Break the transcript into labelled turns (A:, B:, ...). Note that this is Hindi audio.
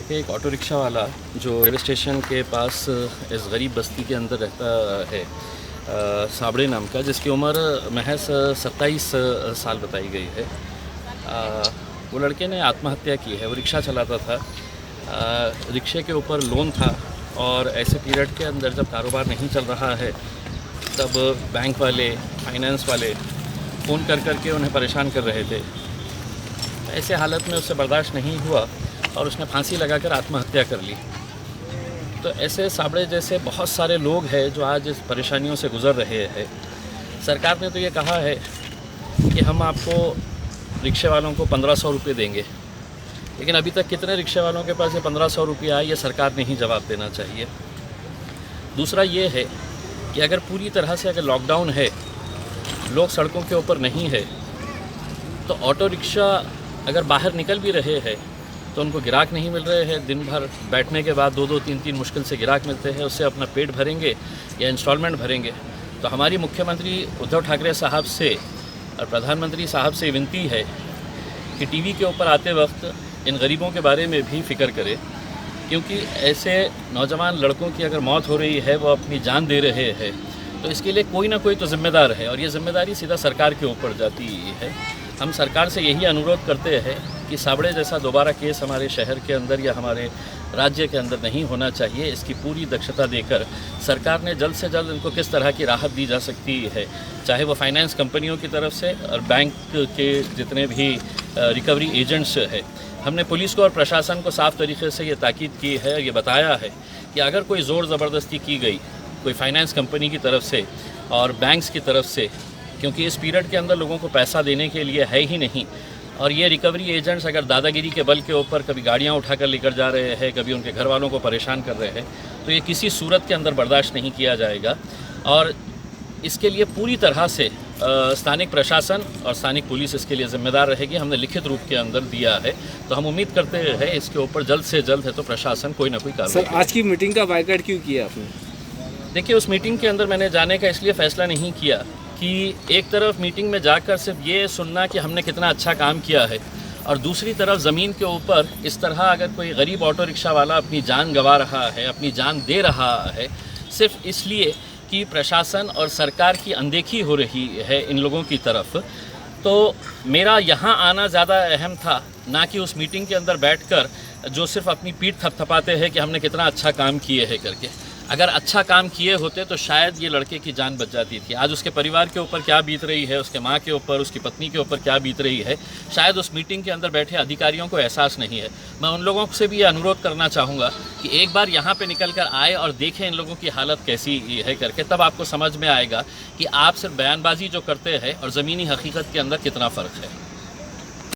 A: के एक ऑटो रिक्शा वाला जो रेलवे स्टेशन के पास इस गरीब बस्ती के अंदर रहता है, साबड़े नाम का, जिसकी उम्र महज 27 साल बताई गई है। वो लड़के ने आत्महत्या की है। वो रिक्शा चलाता था, रिक्शे के ऊपर लोन था और ऐसे पीरियड के अंदर जब कारोबार नहीं चल रहा है तब बैंक वाले, फाइनेंस वाले फ़ोन कर के उन्हें परेशान कर रहे थे। ऐसे हालत में उससे बर्दाश्त नहीं हुआ और उसने फांसी लगाकर आत्महत्या कर ली। तो ऐसे साबड़े जैसे बहुत सारे लोग हैं जो आज इस परेशानियों से गुज़र रहे हैं। सरकार ने तो ये कहा है कि हम आपको रिक्शे वालों को 1500 रुपये देंगे, लेकिन अभी तक कितने रिक्शे वालों के पास ये 1500 रुपये आए, ये सरकार ने ही जवाब देना चाहिए। दूसरा ये है कि अगर पूरी तरह से अगर लॉकडाउन है, लोग सड़कों के ऊपर नहीं है, तो ऑटो रिक्शा अगर बाहर निकल भी रहे हैं तो उनको गिराक नहीं मिल रहे हैं। दिन भर बैठने के बाद 2-2, 3-3 मुश्किल से गिराक मिलते हैं, उससे अपना पेट भरेंगे या इंस्टॉलमेंट भरेंगे। तो हमारी मुख्यमंत्री उद्धव ठाकरे साहब से और प्रधानमंत्री साहब से विनती है कि टीवी के ऊपर आते वक्त इन गरीबों के बारे में भी फ़िक्र करें, क्योंकि ऐसे नौजवान लड़कों की अगर मौत हो रही है, वो अपनी जान दे रहे हैं, तो इसके लिए कोई ना कोई तो ज़िम्मेदार है और ये ज़िम्मेदारी सीधा सरकार के ऊपर जाती है। हम सरकार से यही अनुरोध करते हैं कि साबड़े जैसा दोबारा केस हमारे शहर के अंदर या हमारे राज्य के अंदर नहीं होना चाहिए। इसकी पूरी दक्षता देकर सरकार ने जल्द से जल्द इनको किस तरह की राहत दी जा सकती है, चाहे वो फाइनेंस कंपनियों की तरफ से और बैंक के जितने भी रिकवरी एजेंट्स हैं। हमने पुलिस को और प्रशासन को साफ़ तरीके से ये ताकीद की है, ये बताया है कि अगर कोई ज़ोर ज़बरदस्ती की गई कोई फाइनेंस कंपनी की तरफ से और बैंक्स की तरफ से, क्योंकि इस पीरियड के अंदर लोगों को पैसा देने के लिए है ही नहीं, और ये रिकवरी एजेंट्स अगर दादागिरी के बल के ऊपर कभी गाड़ियाँ उठाकर लेकर जा रहे हैं, कभी उनके घर वालों को परेशान कर रहे हैं, तो ये किसी सूरत के अंदर बर्दाश्त नहीं किया जाएगा। और इसके लिए पूरी तरह से स्थानिक प्रशासन और स्थानिक पुलिस इसके लिए ज़िम्मेदार रहेगी। हमने लिखित रूप के अंदर दिया है, तो हम उम्मीद करते हैं इसके ऊपर जल्द से जल्द है तो प्रशासन कोई ना कोई कार्रवाई।
B: सर, आज की मीटिंग का बायकॉट क्यों किया आपने?
A: देखिए, उस मीटिंग के अंदर मैंने जाने का इसलिए फ़ैसला नहीं किया कि एक तरफ मीटिंग में जाकर सिर्फ ये सुनना कि हमने कितना अच्छा काम किया है, और दूसरी तरफ ज़मीन के ऊपर इस तरह अगर कोई गरीब ऑटो रिक्शा वाला अपनी जान गंवा रहा है, अपनी जान दे रहा है, सिर्फ इसलिए कि प्रशासन और सरकार की अनदेखी हो रही है इन लोगों की तरफ, तो मेरा यहाँ आना ज़्यादा अहम था, ना कि उस मीटिंग के अंदर बैठकर जो सिर्फ अपनी पीठ थपथपाते हैं कि हमने कितना अच्छा काम किए है करके। अगर अच्छा काम किए होते तो शायद ये लड़के की जान बच जाती थी। आज उसके परिवार के ऊपर क्या बीत रही है, उसके माँ के ऊपर, उसकी पत्नी के ऊपर क्या बीत रही है, शायद उस मीटिंग के अंदर बैठे अधिकारियों को एहसास नहीं है। मैं उन लोगों से भी ये अनुरोध करना चाहूँगा कि एक बार यहाँ पे निकल कर आए और देखें इन लोगों की हालत कैसी है करके, तब आपको समझ में आएगा कि आप सिर्फ बयानबाजी जो करते हैं और ज़मीनी हकीकत के अंदर कितना फ़र्क है।